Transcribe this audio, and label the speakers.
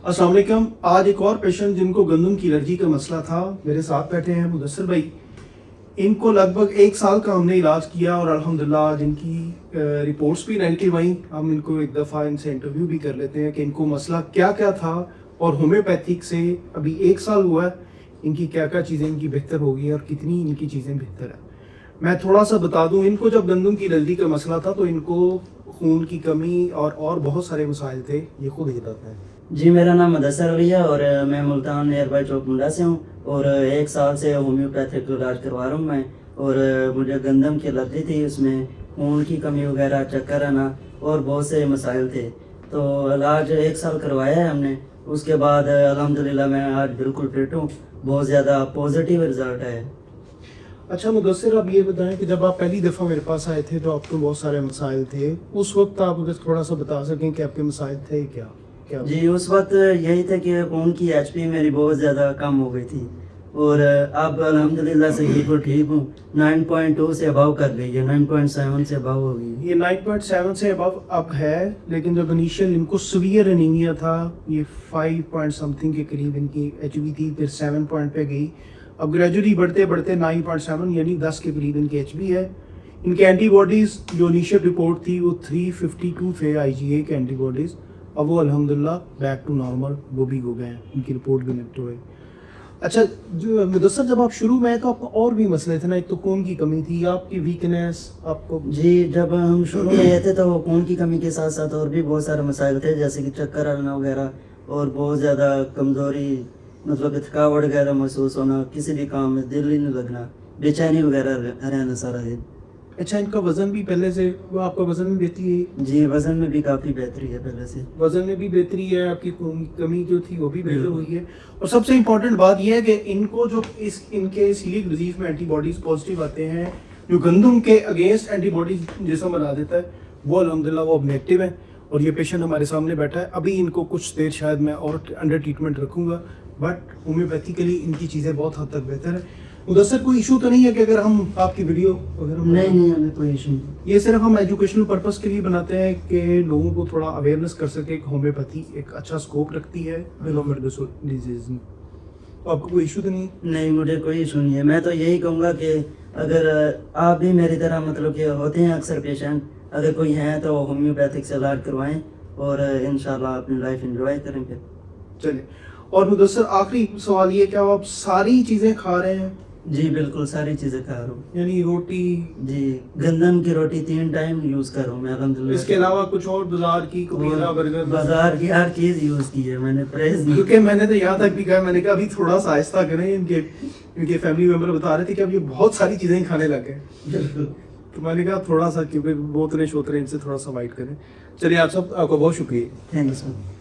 Speaker 1: अस्सलाम वालेकुम। आज एक और पेशेंट जिनको गंदम की एलर्जी का मसला था मेरे साथ बैठे हैं मुदस्सिर भाई। इनको लगभग 1 साल का हमने इलाज किया और अल्हम्दुलिल्लाह आज इनकी रिपोर्ट्स भी नेगेटिव आई। हम इनको एक दफ़ा इनसे इंटरव्यू भी कर लेते हैं कि इनको मसला क्या क्या था और होम्योपैथिक से अभी 1 साल हुआ है, इनकी क्या क्या चीज़ें इनकी बेहतर हो गई और कितनी इनकी चीज़ें बेहतर है। मैं थोड़ा सा बता दूं, इनको जब गंदम की एलर्जी का मसला था तो इनको खून की कमी और बहुत सारे मसाइल थे। ये खुद ही बताते हैं।
Speaker 2: जी, मेरा नाम मुदस्सिर अली है और मैं मुल्तान नियर बाई चौक मुंडा से हूँ और 1 साल से होम्योपैथिक इलाज करवा रहा हूँ मैं। और मुझे गंदम की एलर्जी थी, उसमें खून की कमी वगैरह, चक्कर आना और बहुत से मसाइल थे। तो इलाज 1 साल करवाया है हमने। उसके बाद अल्हम्दुलिल्लाह मैं आज बिल्कुल फिट हूँ, बहुत ज़्यादा पॉजिटिव रिज़ल्ट है।
Speaker 1: अच्छा मुदस्सिर, आप ये बताएं कि जब आप पहली दफ़ा मेरे पास आए थे तो आपको बहुत सारे मसाइल थे, उस वक्त आप मुझे थोड़ा सा बता सकें कि आपके मसाइल थे क्या क्या?
Speaker 2: जी, उस वक्त यही था कि खून की एचपी मेरी बहुत ज़्यादा कम हो गई थी और अब अल्हम्दुलिल्लाह से बिल्कुल ठीक हूँ। 9.2 से अबव कर गई है, 9.7 से अबव हो गई।
Speaker 1: ये 9.7 से अबव अब है, लेकिन जब इनिशियल इनको सीवियर एनीमिया था, ये 5 पॉइंट समथिंग के करीब इनकी एचबी थी, फिर 7 पॉइंट पे गई। अब ग्रेजुअली बढ़ते बढ़ते 9.7 यानी 10 के करीब इनकी एचबी है। इनके एंटीबॉडीज़ जो इनिशियल रिपोर्ट थी वो 352 थे आईजीए के एंटीबॉडीज़। अब वो अल्हम्दुलिल्लाह बैक टू नॉर्मल वो भी हो गए हैं, इनकी रिपोर्ट भी नेगेटिव है। अच्छा जो मुदस्सिर, जब आप शुरू में आए तो आपको और भी मसले थे ना, एक तो खून की कमी थी, आपकी वीकनेस, आपको
Speaker 2: जी, जब हम शुरू में आए थे तो खून की कमी के साथ साथ और भी बहुत सारे मसाइल थे, जैसे कि चक्कर आना वगैरह और बहुत ज़्यादा कमज़ोरी, मतलब कि थकावट वगैरह महसूस होना, किसी भी काम में दिल ही नहीं लगना, बेचैनी वगैरह रहना सारा दिन।
Speaker 1: अच्छा इनका वज़न भी पहले से, वो आपका वज़न में बेहतरी है?
Speaker 2: जी, वज़न में भी काफ़ी बेहतरी है पहले से।
Speaker 1: वज़न में भी बेहतरी है, आपकी खून की कमी जो थी वो भी बेहतर हुई है। और सबसे इम्पोर्टेंट बात यह है कि इनको जो इनके सीलिक डिजीज़ में एंटीबॉडीज़ पॉजिटिव आते हैं, जो गंदम के अगेंस्ट एंटीबॉडीज जिसम बना देता है, वो अल्हम्दुलिल्लाह वो अब नेगेटिव है। और ये पेशेंट हमारे सामने बैठा है। अभी इनको कुछ देर शायद मैं और अंडर ट्रीटमेंट रखूँगा, बट होम्योपैथिकली इनकी चीज़ें बहुत हद तक बेहतर है। मुदस्सिर, कोई इशू तो नहीं है कि अगर हम आपकी वीडियो वगैरह?
Speaker 2: नहीं, हमें कोई इशू नहीं।
Speaker 1: ये सिर्फ हम एजुकेशनल पर्पस के लिए बनाते हैं कि लोगों को थोड़ा अवेयरनेस कर सके कि होम्योपैथी एक अच्छा स्कोप रखती है मेडिकल डिजीज में। तो आपको कोई इशू तो नहीं?
Speaker 2: नहीं, मुझे कोई इशू नहीं है। मैं तो यही कहूँगा कि अगर आप भी मेरी तरह, मतलब कि होते हैं अक्सर पेशेंट, अगर कोई हैं तो होम्योपैथिक से इलाज करवाएं और इंशाल्लाह अपनी लाइफ एंजॉय करेंगे।
Speaker 1: चलिए, और मुदस्सिर आखिरी सवाल ये, क्या आप सारी चीज़ें खा रहे हैं?
Speaker 2: जी बिल्कुल, सारी चीज़ें खा रहा हूँ।
Speaker 1: यानी रोटी?
Speaker 2: जी, गंदम की रोटी 3 टाइम यूज़ कर रहा हूँ मैं अल्हम्दुलिल्लाह।
Speaker 1: इसके अलावा कुछ और बाजार की पिज़्ज़ा बर्गर?
Speaker 2: बाजार की हर चीज़ यूज़ की है मैंने, परहेज नहीं।
Speaker 1: क्योंकि मैंने तो यहाँ तक भी कहा, मैंने कहा अभी थोड़ा सा आहिस्ता करें, इनके फैमिली मेम्बर बता रहे थे कि अब ये बहुत सारी चीज़ें खाने लगे हैं। तो मैंने कहा थोड़ा सा, क्योंकि बोतलें शोतलें इनसे थोड़ा सा अवॉइड करें। चलिए, आपको बहुत शुक्रिया।
Speaker 2: Thank you sir.